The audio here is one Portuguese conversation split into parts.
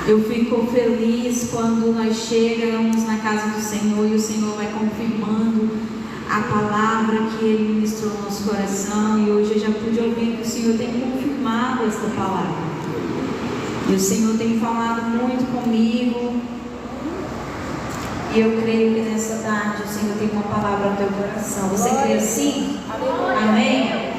Eu fico feliz quando nós chegamos na casa do Senhor e o Senhor vai confirmando a palavra que Ele ministrou no nosso coração. E hoje eu já pude ouvir que o Senhor tem confirmado esta palavra. E o Senhor tem falado muito comigo. E eu creio que nessa tarde o Senhor tem uma palavra no teu coração. Você crê assim? Amém?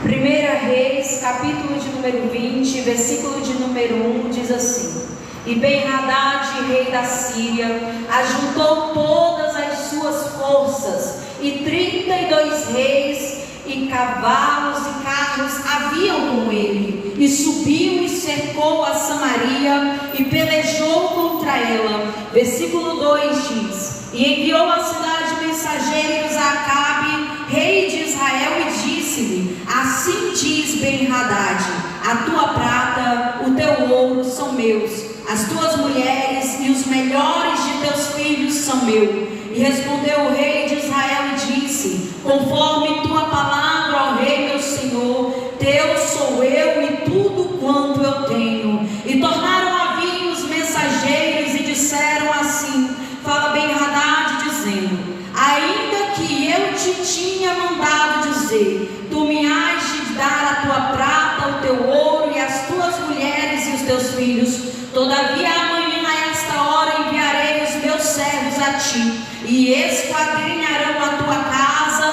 1 Reis, capítulo de número 20, versículo de número 1, diz assim: E Ben-Hadad, rei da Síria, ajuntou todas as suas forças, e 32 reis, e cavalos e carros haviam com ele, e subiu e cercou a Samaria, e pelejou contra ela. Versículo 2 diz: E enviou à cidade mensageiros a Acabe, rei de Israel, e disse-lhe: Assim diz Ben-Hadad: a tua prata, o teu ouro são meus, as tuas mulheres e os melhores de teus filhos são meus. E respondeu o rei de Israel e disse: Conforme tua palavra, ó rei meu senhor, teu sou eu e tudo quanto eu tenho. E tornaram a vir os mensageiros e disseram assim: Fala Ben-Hadad, dizendo: Ainda que eu te tinha mandado dizer, tu me hás de dar a tua prata, o teu ouro e as tuas mulheres e os teus filhos. Todavia amanhã a esta hora enviarei os meus servos a ti, e esquadrinharão a tua casa,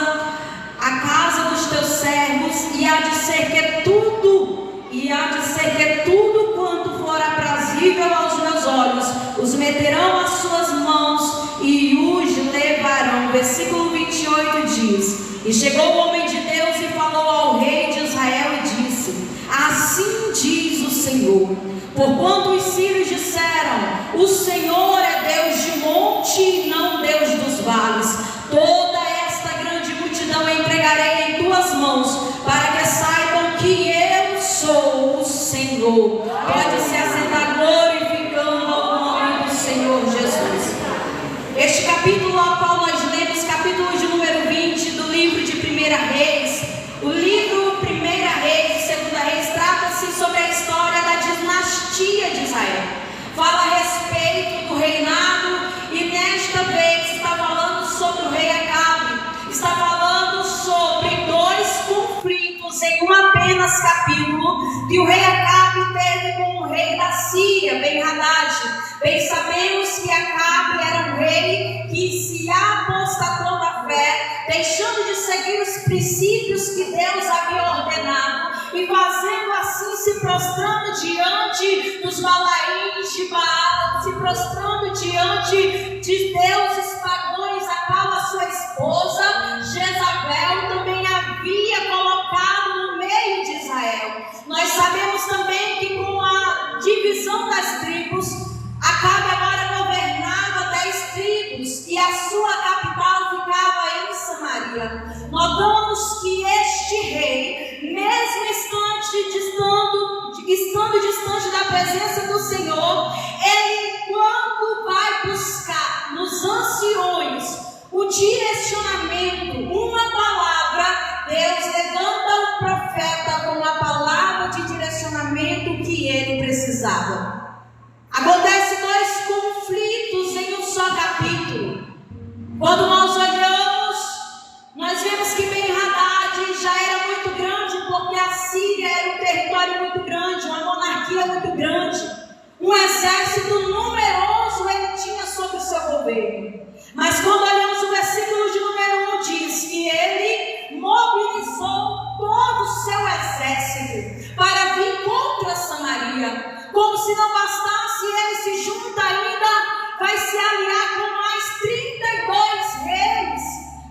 a casa dos teus servos, e há de ser que tudo quanto for aprazível aos meus olhos, os meterão às suas mãos e os levarão. Versículo 28 diz: E chegou o homem de Deus e falou ao rei de Israel e disse: Assim diz o Senhor, porquanto os sírios disseram: O Senhor é Deus de monte e não Deus dos vales, toda esta grande multidão entregarei em tuas mãos, para que saibam que eu sou o Senhor. Pode se assentar glorificando o nome do Senhor Jesus. Este capítulo ao qual nós lemos, capítulo de número 20 do livro de 1 Reis, o livro 1 Reis e 2 Reis trata-se sobre a história da dinastia de Israel. Fala a respeito do reinado e nesta vez está falando sobre o rei Acabe. Está falando sobre dois conflitos em um apenas capítulo que o rei Acabe teve com o rei da Síria, Ben-Hadad. Bem sabemos que Acabe era um rei que se apostatou da fé, deixando de seguir os princípios que Deus havia ordenado e fazendo assim, se prostrando diante dos balaíns de Baal, se prostrando diante de deuses pagãos, a qual a sua esposa Jezabel também havia colocado no meio de Israel. Nós sabemos também que com a divisão das tribos, Acabe agora governava 10 tribos e a sua capital ficava em Samaria. Notamos que este rei, mesmo estando distante da presença do Senhor, ele, quando vai buscar nos anciões o direcionamento, uma palavra, Deus levanta o profeta com a palavra de direcionamento que ele precisava. Acontece dois conflitos em um só capítulo. Quando nós olhamos, nós vemos que Ben-Hadad já era muito grande, porque a Síria era um território muito grande, uma monarquia muito grande, um exército numeroso ele tinha sobre o seu governo. Mas quando olhamos o versículo de número 1, diz que ele mobilizou todo o seu exército para vir contra Samaria. Como se não bastasse, ele se junta ainda, vai se aliar com mais 32 reis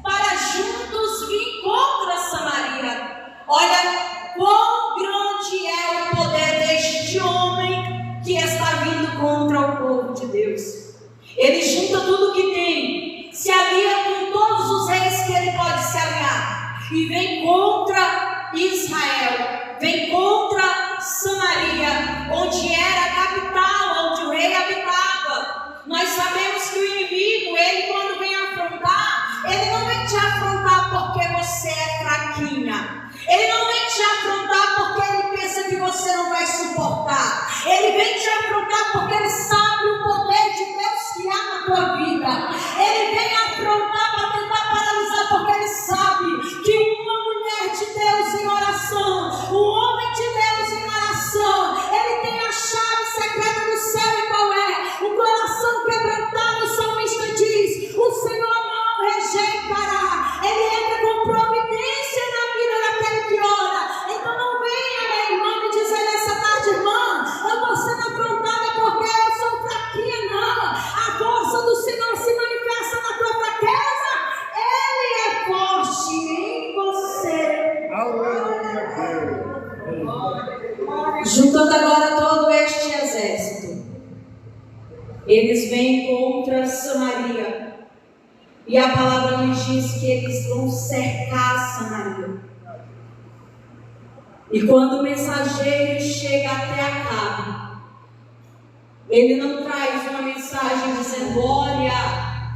para juntos vir contra Samaria. Olha quão grande é o poder deste homem que está vindo contra o povo de Deus. Ele junta tudo o que tem, se alia com todos os reis que ele pode se aliar e vem contra Israel, vem contra Samaria, onde era a capital, onde o rei habitava. Nós sabemos que o inimigo, ele quando vem afrontar, ele não vem te afrontar porque você é fraquinha, ele não vem te afrontar Juntando agora todo este exército, eles vêm contra Samaria. E a palavra nos diz que eles vão cercar Samaria. E quando o mensageiro chega até Acabe, ele não traz uma mensagem dizendo: olha,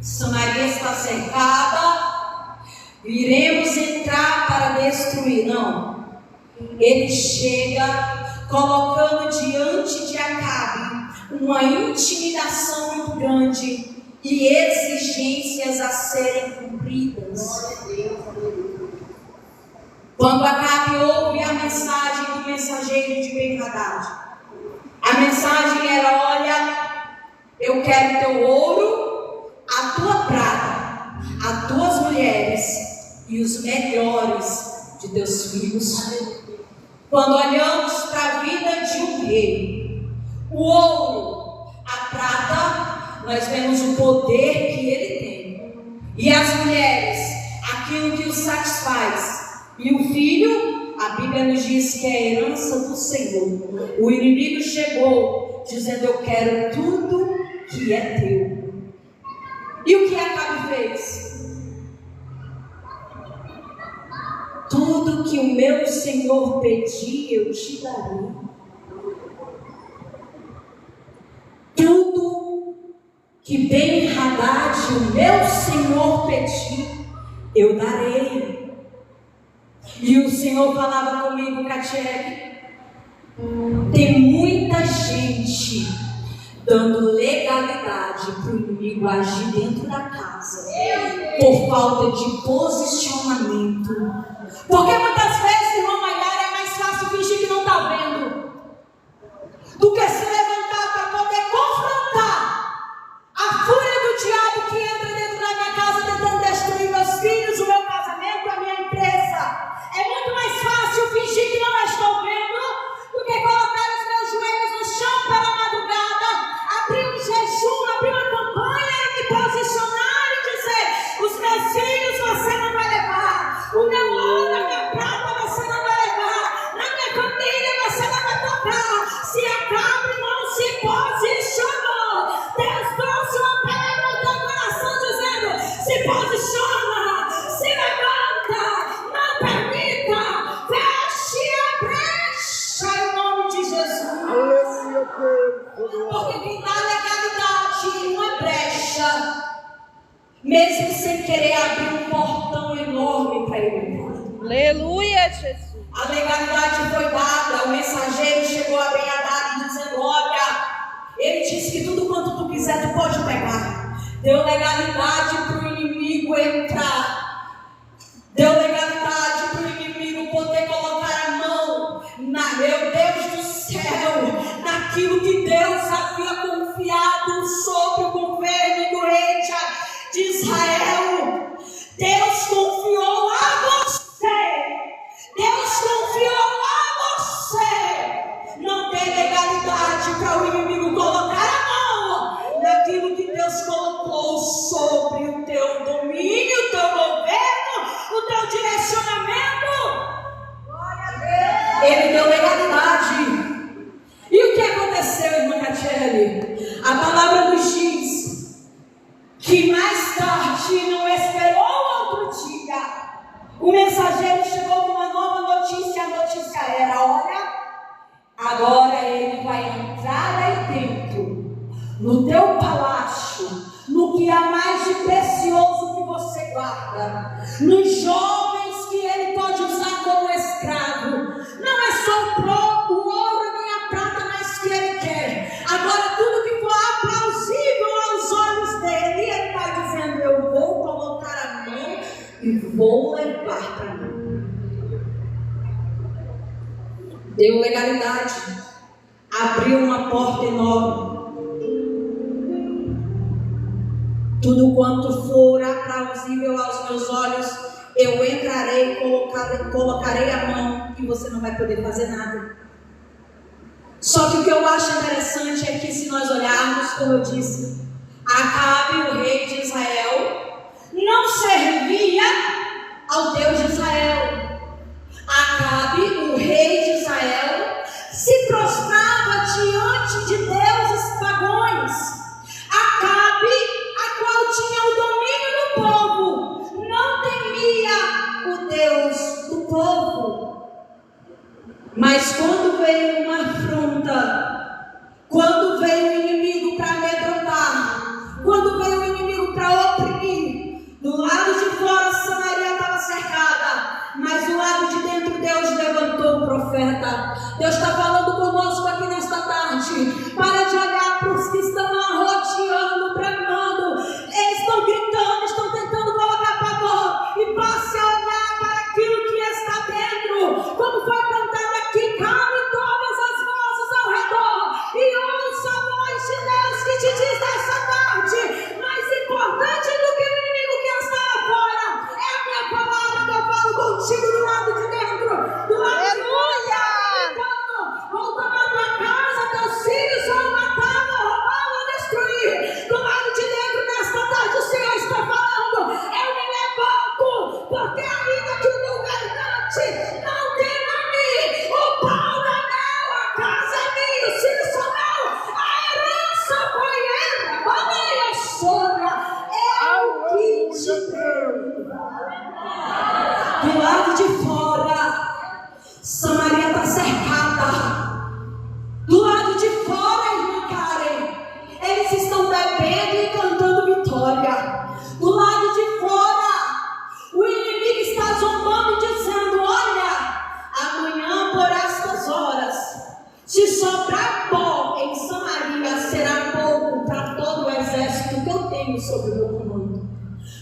Samaria está cercada, iremos entrar para destruir. Não. Ele chega colocando diante de Acabe uma intimidação muito grande e exigências a serem cumpridas. Quando Acabe ouve a mensagem do mensageiro de Ben-Hadad, a mensagem era: olha, eu quero teu ouro, a tua prata, as tuas mulheres e os melhores de teus filhos. Quando olhamos para a vida de um rei, o ouro, a prata, nós vemos o poder que ele tem. E as mulheres, aquilo que o satisfaz. E o filho, a Bíblia nos diz que é a herança do Senhor. O inimigo chegou dizendo: eu quero tudo que é teu. E o que Acabe fez? Tudo que o meu Senhor pedir, eu te darei. Tudo que Ben-Hadad, o meu Senhor pedir, eu darei. E o Senhor falava comigo: Catiele, tem muita gente dando legalidade para o inimigo agir dentro da casa, por falta de posicionamento. Porque muitas vezes, irmão Maiara, é mais fácil fingir que não está vendo do que se levantar para poder confrontar a fúria do diabo que entra dentro da minha casa tentando destruir meus filhos, o meu casamento, a minha empresa. É muito mais fácil fingir que não estou vendo do que colocar os meus joelhos no chão pela madrugada, abrir um jejum, abrir uma campanha e me posicionar e dizer: os meus filhos você não vai levar, o meu ouro, a minha prata você não vai levar, na minha família você não vai tocar. Se Acabe não se posicionou, Deus trouxe uma palavra ao teu coração dizendo: se posiciona, se levanta, não permita, feche a brecha em nome de Jesus. Porque quem dá legalidade em uma brecha, mesmo sem querer abrir um portão enorme para ele entrar. Aleluia, Jesus. A legalidade foi dada, o mensageiro chegou a Ben-Hadad dizendo: olha, ele disse que tudo quanto tu quiser tu pode pegar. Deu legalidade para o inimigo entrar. Deu legalidade para o inimigo poder colocar a mão meu Deus do céu, naquilo que Deus havia confiado sobre o governo do rei de Israel. Deus confiou a você. Deus confiou a você. Não tem legalidade para o inimigo colocar a mão naquilo que Deus colocou sobre o teu domínio, o teu governo, o teu direcionamento. Ele deu legalidade. E o que aconteceu, irmã Catiele? A palavra nos diz que mais tarde, não esperou outro dia, o mensageiro chegou com uma nova notícia. A notícia era: olha, agora ele vai entrar aí dentro, no teu palácio, no que há mais de precioso que você guarda, nos jovens que ele pode usar como escravo. Não é só o ouro nem a prata mais que ele quer. Agora tudo que for aplausível aos olhos dele, ele está dizendo: eu vou colocar a mão e vou levar para mim. Deu legalidade, abriu uma porta enorme. Tudo quanto for aplausível aos meus olhos, eu entrarei e colocarei a mão e você não vai poder fazer nada. Só que o que eu acho interessante é que, se nós olharmos, como eu disse, Acabe, o rei de Israel, não servia ao Deus de Israel. Acabe, o rei de Israel, Mas quando veio uma afronta, quando veio o inimigo para amedrontar, quando veio o inimigo para oprimir, do lado de fora Samaria estava cercada, mas do lado de dentro Deus levantou o profeta. Deus está falando conosco aqui nesta tarde. Para de olhar para os que estão arrodeando, bramando. Eles estão gritando, estão tentando colocar pavor. E passe a olhar para aquilo que está dentro. Como foi cantado aqui, cale todas as vozes ao redor e ouça a voz de Deus que te diz nessa tarde: mais importante do que o inimigo que está lá fora é a minha palavra que eu falo contigo do lado de dentro, do lado de fora. Vão tomar tua casa, teus filhos vão matar, vão roubar, vão destruir. Do lado de dentro, nesta tarde, o Senhor está falando: eu me levanto, porque ainda que o governante não tenha a mim, o pão é meu, a casa é minha, os filhos são meus, a herança foi ele, a sobra é o que te deu. Do lado de fora, Samaria está cercada. Do lado de fora, irmã Karen, eles estão bebendo e cantando vitória. Do lado de fora, o inimigo está zombando e dizendo: olha, amanhã por estas horas, se sobrar pó em Samaria, será pouco para todo o exército que eu tenho sobre o meu comando.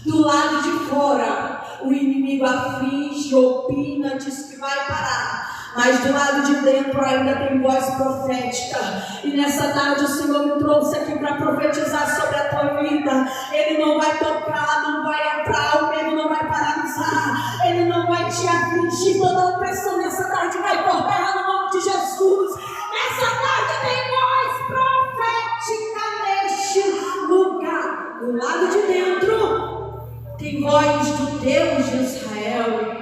Do lado de fora, o inimigo aflige, opina, diz que vai parar. Mas do lado de dentro ainda tem voz profética. E nessa tarde o Senhor me trouxe aqui para profetizar sobre a tua vida. Ele não vai tocar, não vai entrar, o medo não vai paralisar. Ele não vai te afligir. Toda a opressão nessa tarde vai por terra no nome de Jesus. Nessa tarde tem voz profética neste lugar. Do lado de dentro tem voz do Deus de Israel.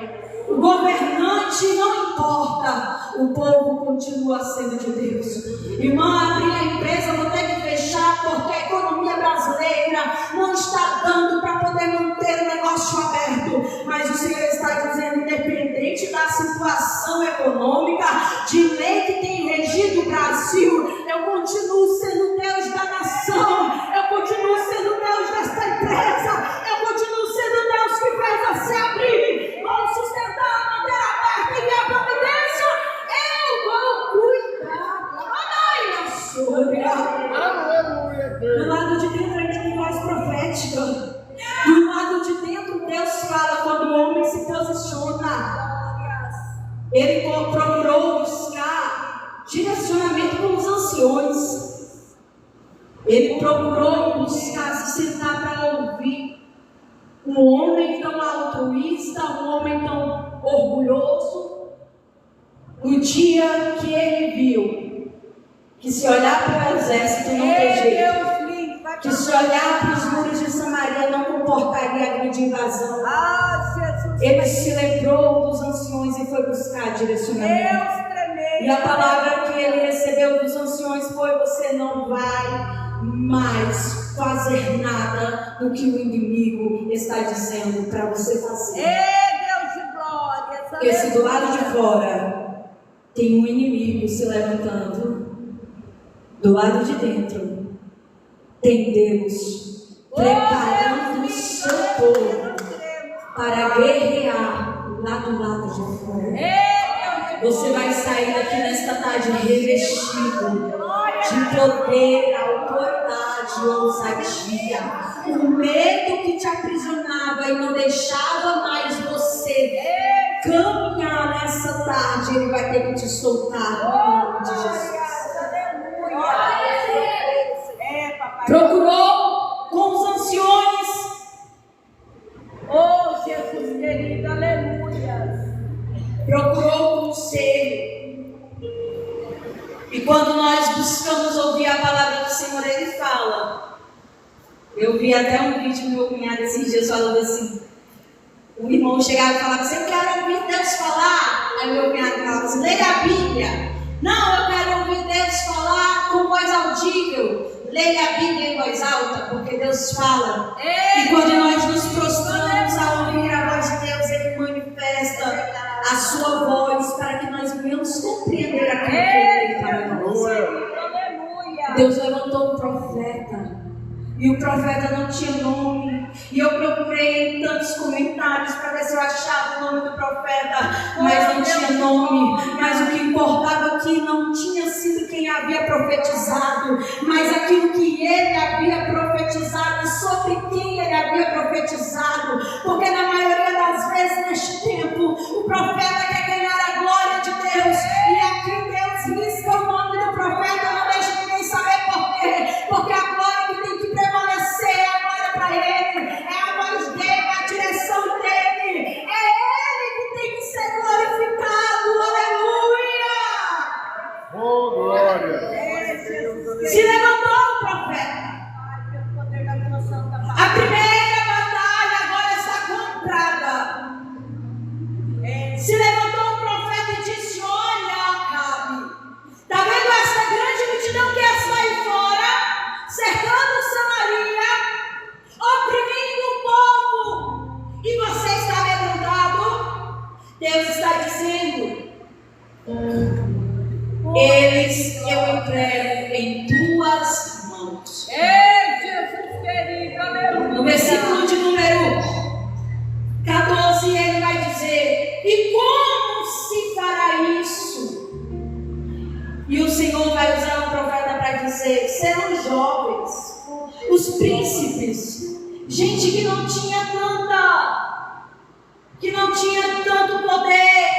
O governante não importa, o povo continua sendo de Deus. Irmã, abrir a empresa, vou ter que fechar porque a economia brasileira não está dando para poder manter o negócio aberto. Mas o Senhor está dizendo: independente da situação econômica, de lei que tem regido o Brasil, eu continuo sendo Deus da nação, eu continuo sendo Deus desta empresa, eu continuo sendo Deus que fez você abrir. Vou sustentar a bandeira aberta em minha providência. Eu vou cuidar. Aleluia. Do lado de dentro ainda tem voz profética. Do lado de dentro Deus fala quando o homem se posiciona. Ele procurou buscar direcionamento com os anciões. Ele procurou buscar se sentar para ouvir. Um homem tão altruísta, um homem tão orgulhoso. O dia que ele viu que se olhar para o exército não tem jeito, que se olhar para os muros de Samaria não comportaria a grande invasão, ele se lembrou dos anciões e foi buscar direcionamento. E a palavra que ele recebeu dos anciões foi: você não vai mais fazer nada do que o inimigo está dizendo para você fazer. Deus de glória. Porque se do lado de fora tem um inimigo se levantando, do lado de dentro tem Deus preparando o seu povo para guerrear lá do lado de fora. Você vai sair daqui nesta tarde revestido de poder, autoridade, ousadia. O medo que te aprisionava e não deixava mais você caminhar nessa tarde, ele vai ter que te soltar no nome de Jesus. Procurou com os anciões. Oh, Jesus querido, aleluia. Procurou o conselho. E quando nós buscamos ouvir a palavra do Senhor, ele fala. Eu vi até um vídeo do meu cunhado esses dias falando assim. O irmão chegava e falava assim: eu quero ouvir Deus falar. Aí meu cunhado falava assim: leia a Bíblia. Não, eu quero ouvir Deus falar com voz audível. Leia a Bíblia em voz alta, porque Deus fala. E quando nós nos prostramos a ouvir a voz de Deus, ele manifesta a sua voz para que nós venhamos cumprir Deus levantou um profeta. E o profeta não tinha nome. E eu procurei em tantos comentários para ver se eu achava o nome do profeta, mas não tinha nome. Mas o que importava aqui não tinha sido quem havia profetizado, mas aquilo que ele havia profetizado, sobre quem ele havia profetizado. Porque na maioria das vezes neste tempo, o profeta quer ganhar a glória de Deus. E aqui Deus risca o nome do profeta, não deixa ninguém saber por quê. Porque a glória que tem que prevalecer é a glória para ele, é a voz dele, é a direção dele, é ele que tem que ser glorificado. Aleluia! Oh, glória! Se levantou o profeta. A primeira batalha agora está comprada. Se levantou o profeta e disse: olha, Acabe, está vendo essa grande multidão que está aí fora, cercando Samaria, oprimindo o povo, e você está amedrontado? Deus está dizendo: eles eu entrego em tuas mãos. Ei, Jesus querido, aleluia. No versículo de número 14, ele vai dizer: e como se fará isso? E o Senhor vai usar um profeta para dizer: serão jovens, os príncipes, gente que não tinha tanto poder,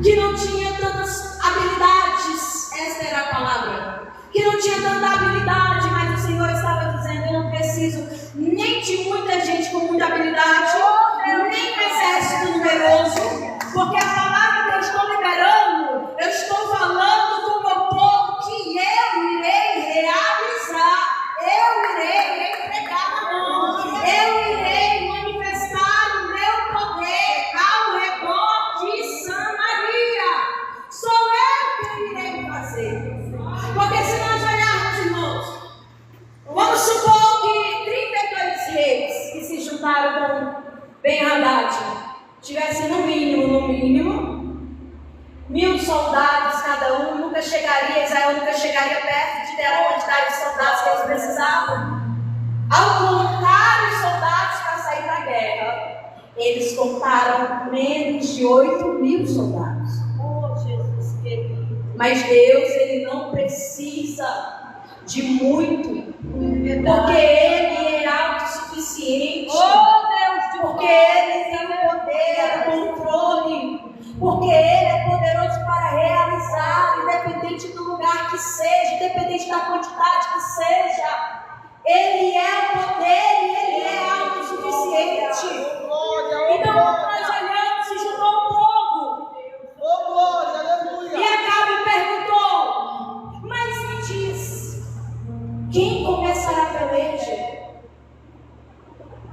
que não tinha tantas habilidades. Esta era a palavra. Que não tinha tanta habilidade, mas o Senhor estava dizendo: eu não preciso nem de muita gente com muita habilidade, nem um exército numeroso, porque a palavra que eu estou liberando, eu estou falando com o meu povo que eu irei realizar, eu irei entregar na mão, eu irei manifestar o meu poder ao redor de Samaria. Sou eu que irei fazer. Porque se nós olharmos, irmãos, vamos supor que 32 reis que se juntaram com Ben-Hadad tivessem no mínimo 1000 soldados cada um, Israel nunca chegaria perto de ter a quantidade de soldados que eles precisavam. Ao contar os soldados para sair da guerra, eles contaram menos de 8.000 soldados. Oh, Jesus querido. Mas Deus, ele não precisa de muito, porque ele é autossuficiente. Oh, Deus de Porque ele tem o poder, o controle, porque ele é poderoso para realizar, independente do lugar que seja, independente da quantidade que seja. Ele é o poder e ele é autossuficiente. Então, quando nós olhamos, se juntou um povo. Oh, glória, aleluia! E Acabe perguntou: mas me diz, quem começará a peleja?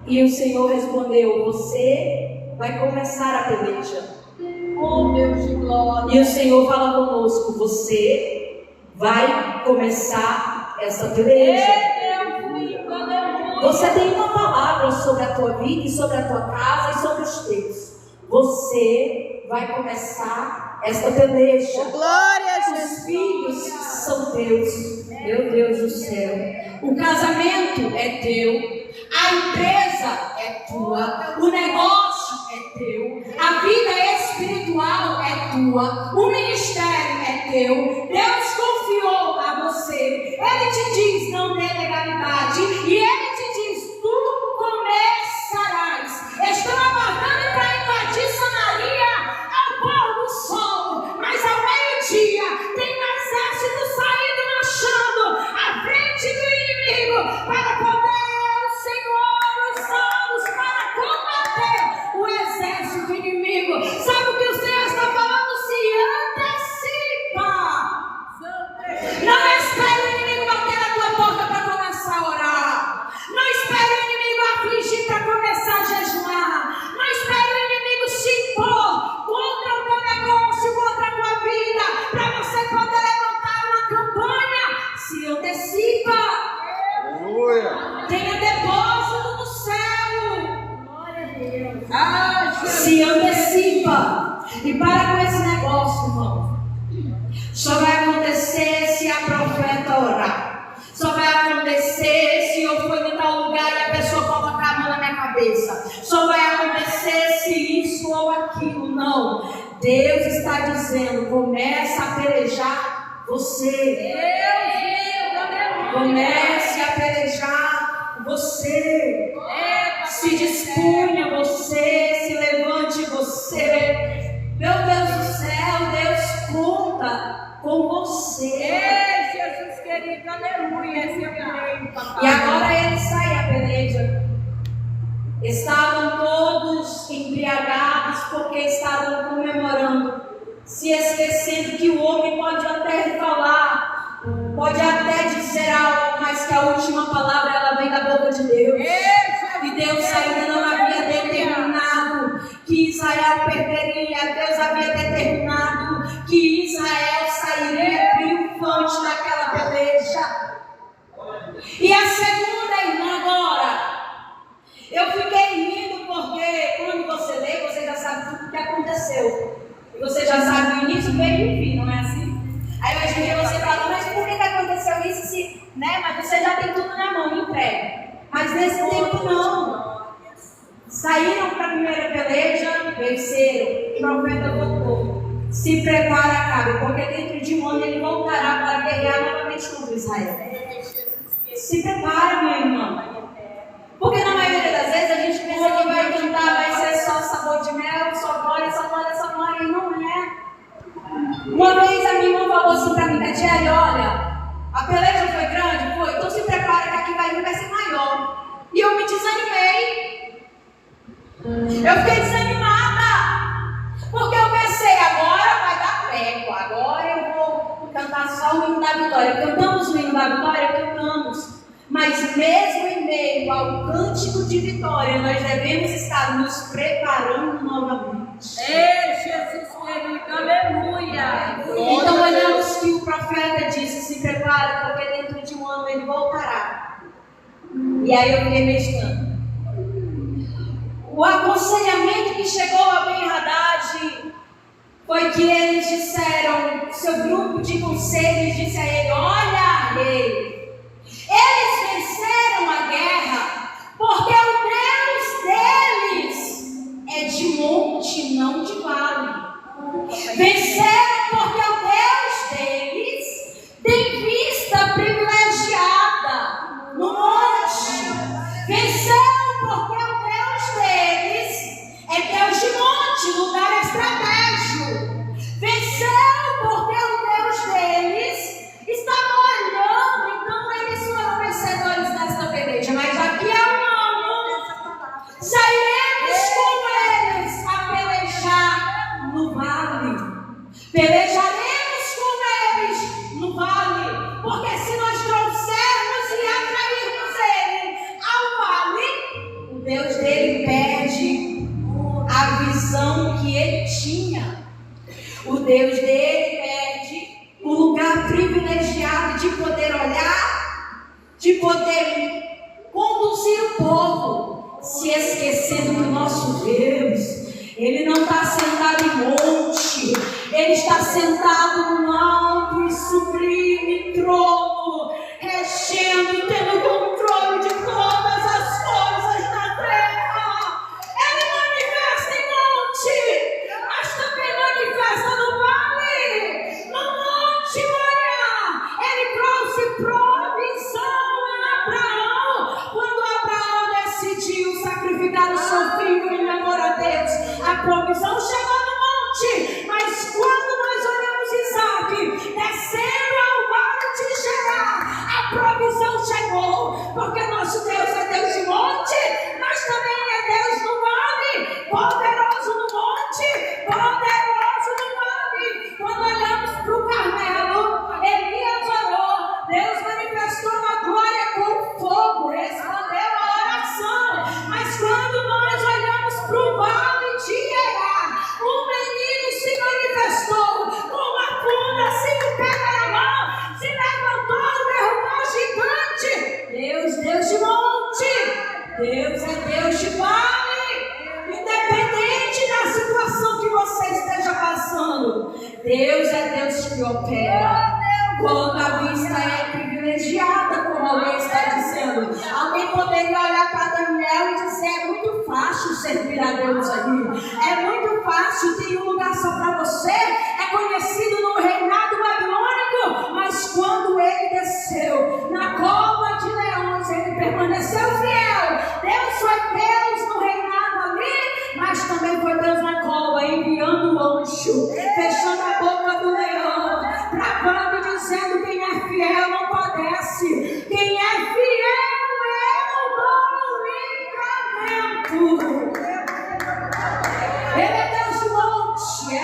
E o Senhor respondeu: você vai começar a peleja. Oh, Deus de glória. E o Senhor fala conosco: você vai começar essa peleja. Ei, Deus lindo, aleluia. Você tem uma palavra sobre a tua vida e sobre a tua casa e sobre os teus. Você vai começar esta peleja. Glória, Os filhos são teus. Meu Deus do céu. O casamento é teu. A empresa é tua. O negócio é teu. A vida espiritual é tua. O ministério é teu. Deus confiou a você. Ele te diz: não dê legalidade. E ele te diz: tu começarás. Estou aguardando para invadir Samaria ao pôr do sol. Mas ao meio-dia tem um exército saindo marchando à frente do inimigo para poder o Senhor usá-los para combater o exército inimigo. Sabe o que o Senhor está falando? Se antecipa. Não espere o inimigo bater na tua porta para começar a orar. Não espere o inimigo afligir para começar a jejuar. Não espere o inimigo se impor contra o teu negócio, contra a tua vida, para você poder levantar uma campanha. Se antecipa. Aleluia! Tenha depósito no céu. Glória a Deus. Ah, Jesus. Se antecipa. E para com esse negócio, irmão. Só vai acontecer se a profeta Deus está dizendo: começa a pelejar você. Comece a pelejar você. Se disponha você, se levante você. Meu Deus do céu, Deus conta com você. Jesus querido, aleluia, seu creio, papai. E agora ele sai a peleja. Estavam todos embriagados porque estavam comemorando, se esquecendo que o homem pode até falar, pode até dizer algo, mas que a última palavra ela vem da boca de Deus. E Deus ainda não havia determinado que Israel perderia. Deus havia determinado que Israel sairia triunfante daquela peleja. E a segunda irmã agora. Eu fiquei rindo porque quando você lê, você já sabe tudo o que aconteceu. E você já sabe o início, meio e o fim, não é assim? Aí hoje em dia você fala, mas por que aconteceu isso? Mas você já tem tudo na mão, entrega. Mas nesse tempo não. Saíram para a primeira peleja, venceram. O profeta voltou. Se prepara, Acabe, porque dentro de um ano ele voltará para guerrear novamente contra Israel. Se prepara, minha irmã. Porque na maioria das vezes a gente pensa que vai cantar, vai ser só sabor de mel, só glória, só glória, só glória, e não é. Uma vez a minha irmã falou assim para mim, Tatiele, olha, a peleja foi grande? Foi, então se prepara que aqui vai ser maior. E eu me desanimei. Eu fiquei desanimada. Porque eu pensei, agora vai dar prego, agora eu vou cantar só o hino da vitória. Cantamos o hino da vitória? Cantamos. Mas mesmo em meio ao cântico de vitória, nós devemos estar nos preparando novamente. Jesus querido, aleluia. Então olhamos que o profeta disse, se prepara, porque dentro de um ano ele voltará. E aí eu fiquei meditando. O aconselhamento que chegou a Ben-Hadad foi que eles disseram, seu grupo de conselhos disse a ele, olha, rei, eles venceram a guerra porque o Deus deles é de monte, não de vale. Venceram porque o Deus deles tem vista privilegiada no monte. Venceram porque o Deus deles é Deus de monte, lugar estratégico. Venceram porque o Deus deles estava olhando, então eles foram vencedores nesta peleja. Mas daqui a um ano sairemos com eles a pelejar no vale. Pelejaremos com eles no vale, porque se nós trouxermos e atrairmos ele ao vale, o Deus dele perde a visão que ele tinha. O Deus dele perde o lugar privilegiado de poder olhar, de poder conduzir o povo, se esquecendo que o nosso Deus, ele não está sentado em monte, ele está sentado num alto e sublime trono, regendo e tendo controle de todas as coisas na terra. Ele manifesta em monte, mas também manifesta no vale. No monte, olha, ele trouxe provisão a Abraão. Quando Abraão decidiu sacrificar o seu filho em amor a Deus, a provisão chegou no monte. Mas quando nós olhamos Isaac descendo ao vale de Gerar, a provisão chegou. Porque nosso Deus é Deus de monte, mas também é Deus no vale. Poderoso no monte, poderoso no vale. Quando olhamos para o Carmelo, Elias orou, Deus manifestou a glória com fogo, respondeu a oração. Mas quando nós olhamos para o vale de Gerar, um menino se manifestou com uma funda assim no pé da mão, se levantou, derrubou o gigante. Deus de monte, Deus é Deus de vale. Independente da situação que você esteja passando, Deus é Deus que opera. Quando a vista é privilegiada, como alguém está dizendo, alguém poderia olhar para Daniel e dizer, é muito fácil servir a Deus aí, é muito fácil, tem um lugar só para roxo, fechando a boca do leão, travando e dizendo: quem é fiel não padece, quem é fiel eu dou livramento. Ele é Deus do monte,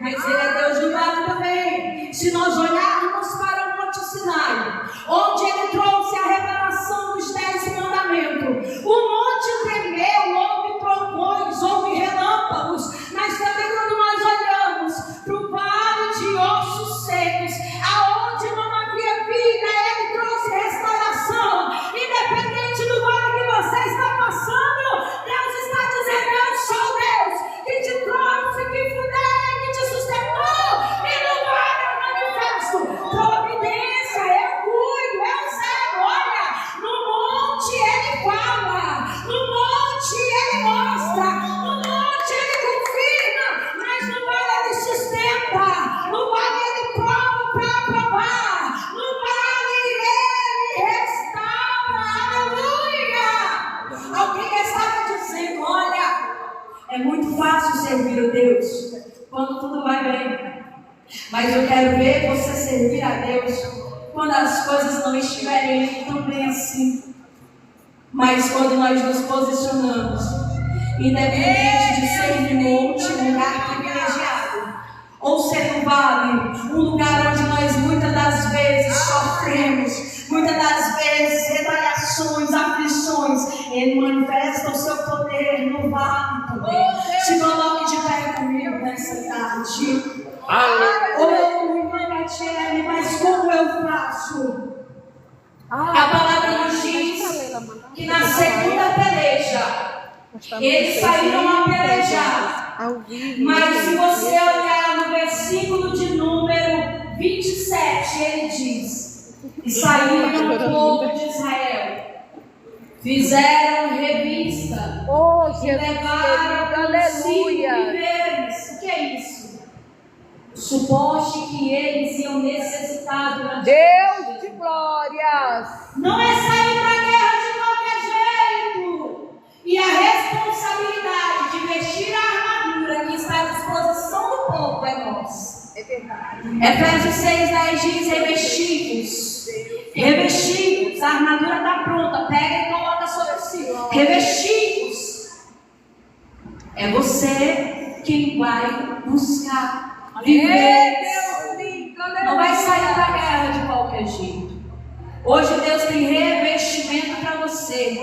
mas Ele é Deus do vale também. Se nós olharmos para o Monte Sinai, onde Ele trouxe a revelação dos 10 mandamentos, o monte tremeu, houve trovões, houve relâmpagos, mas também quando nós olhamos para o vale de ossos secos, aonde não havia vida, Ele trouxe restauração. Independente do vale que você está passando, Deus está dizendo: eu sou Deus que te trouxe, que fundei, que te sustentou, e no vale eu manifesto providência, eu cuido, eu sei. Olha, no monte Ele fala, no monte Ele mostra, no monte Ele confirma, mas no vale Ele sustenta, no vale Ele prova para aprovar, no vale Ele restaura. Aleluia! Alguém estava dizendo: olha, é muito fácil servir a Deus quando tudo vai bem, mas eu quero ver você servir a Deus quando as coisas não estiverem tão bem assim. Mas quando nós nos posicionamos, independente de ser no monte, um lugar privilegiado, ou ser no vale, um lugar onde nós muitas das vezes sofremos, muitas das vezes retaliações, aflições, Ele manifesta o seu poder no vale também. Se coloque de pé comigo nessa tarde. Oh, irmã Catiele, mas como eu faço? A palavra nos diz que na segunda peleja eles saíram a pelejar. Mas se você olhar no versículo de número 27, ele diz: e saíram o povo de Israel, fizeram revista, e levaram os 5 viveiros. O que é isso? O suporte que eles iam necessitar durante Deus de glórias. Não é sair para a guerra de qualquer jeito. E a responsabilidade de vestir a armadura que está à disposição do povo é nossa. É verdade. Efésios 6:10 diz: revestivos. Revestivos. A armadura está pronta. Pega e coloca sobre si. Revestivos. É você quem vai buscar viver. Não vai sair da guerra de qualquer jeito. Hoje Deus tem revestimento para você.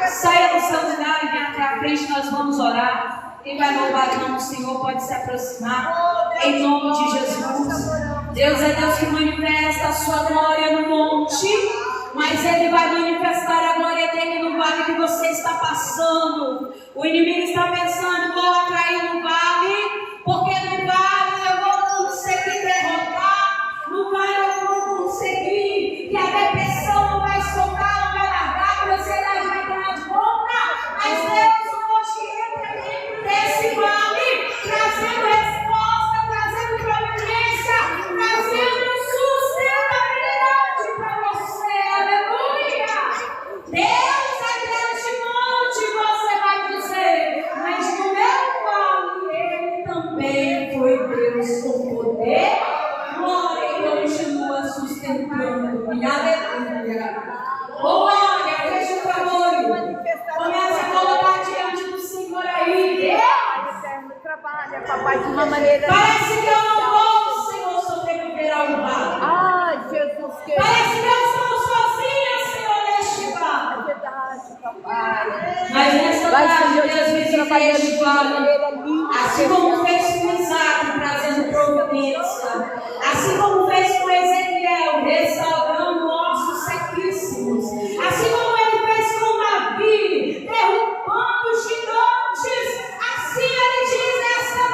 Saia do seu lugar e venha até a frente, nós vamos orar. Quem vai louvar o nome do Senhor pode se aproximar, em nome de Jesus. Deus é Deus que manifesta a sua glória no monte, mas Ele vai manifestar a glória dele no vale que você está passando. O inimigo está pensando: vou atrair no vale, porque no vale eu vou conseguir derrotar, no vale eu vou conseguir, que a depressão não vai soltar, não vai largar, a ansiedade vai tomar de conta. Mas Deus hoje entra dentro desse vale, trazendo resposta, trazendo providência, trazendo sustentabilidade para você. Aleluia! Deus é Deus de monte, você vai dizer, mas no meu vale Ele também foi Deus com poder, glória, e continua sustentando. Aleluia! Glória, feche o favor. Comece a colocar diante do Senhor aí. Trabalha, papai, de uma maneira. Parece que eu não vou, Senhor, sobreviver ao vale. Ah, Jesus querido. Parece que eu estou sozinha, Senhor, neste vale. É verdade, papai. Mas nessa tarde, Deus visita trabalhando este de uma vale. maneira linda. Assim como fez com Isaac, trazendo providência. Assim como fez com Ezequiel, restaurando ossos sequíssimos. Assim como Ele fez com Davi, derrubando gigantes. Assim Ele diz nessa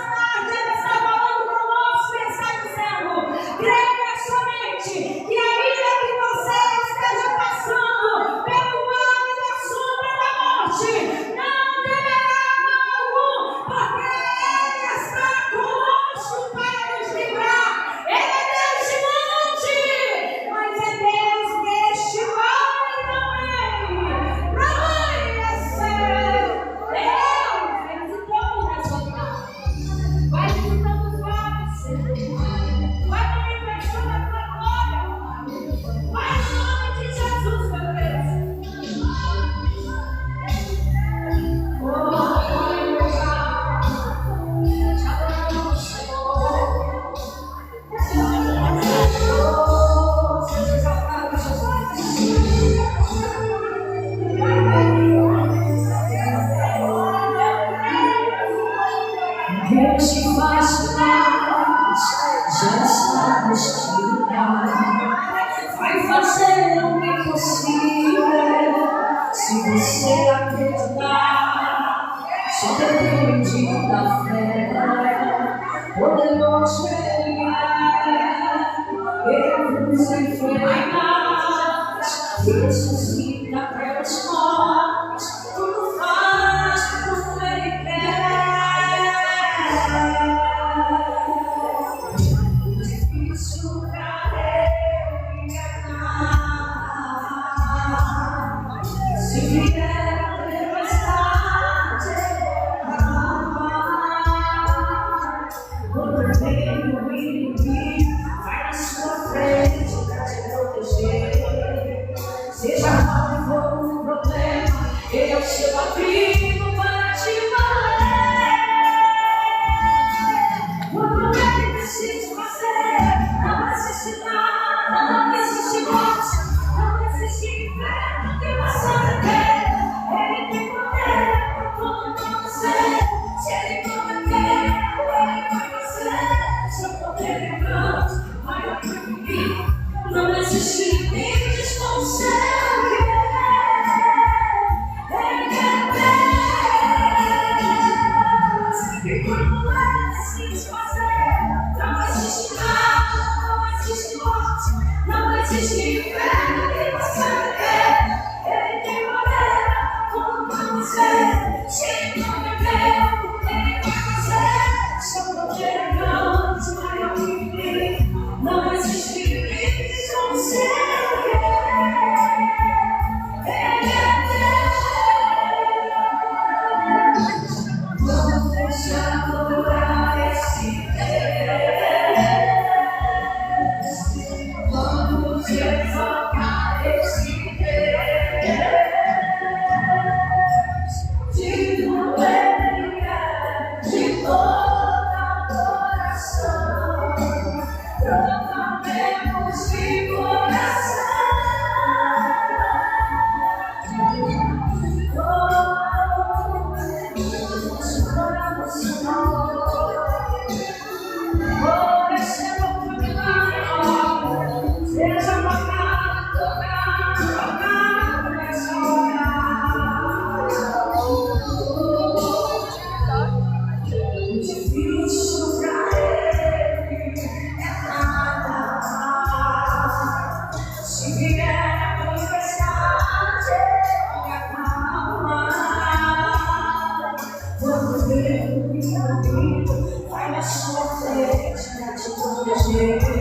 tarde, Ele está falando conosco e está dizendo: creia somente que ainda que você esteja passando pelo vale da sombra da morte, não temerá mal algum, porque Ele está conosco para Quando vem o inimigo, vai na sua frente pra te proteger. Seja qual for o problema, ele é o seu abrigo para te valer. Quando ele decide fazer, não existe nada, não existe morte, não existe inferno que possa deter. Ele tem poder para tudo acontecer. Se ele prometeu, ele vai fazer. Seu poder é grande, maior que o inimigo. Não existe limites com o seu querer. Ele é Deus. E quando ele decide fazer, não existe nada, não existe morte, não existe inferno que possa deter. Ele tem poder para tudo acontecer. Se ele prometeu, ele vai fazer. Seu poder é grande, maior que o inimigo. Não existe limites com o seu querer. Ele é Deus. Vamos deixar adorar esse Deus. Vamos exaltar esse Deus. De tudo ele quer, de toda adoração. Proclamemos de coração. Oramos, Senhor. Receba o milagre. Seja marcado, tocado nessa hora. Difícil pra ele é nada. Se vier a tempestade, ele acalma. Quando vem o inimigo, vai na sua frente pra te proteger.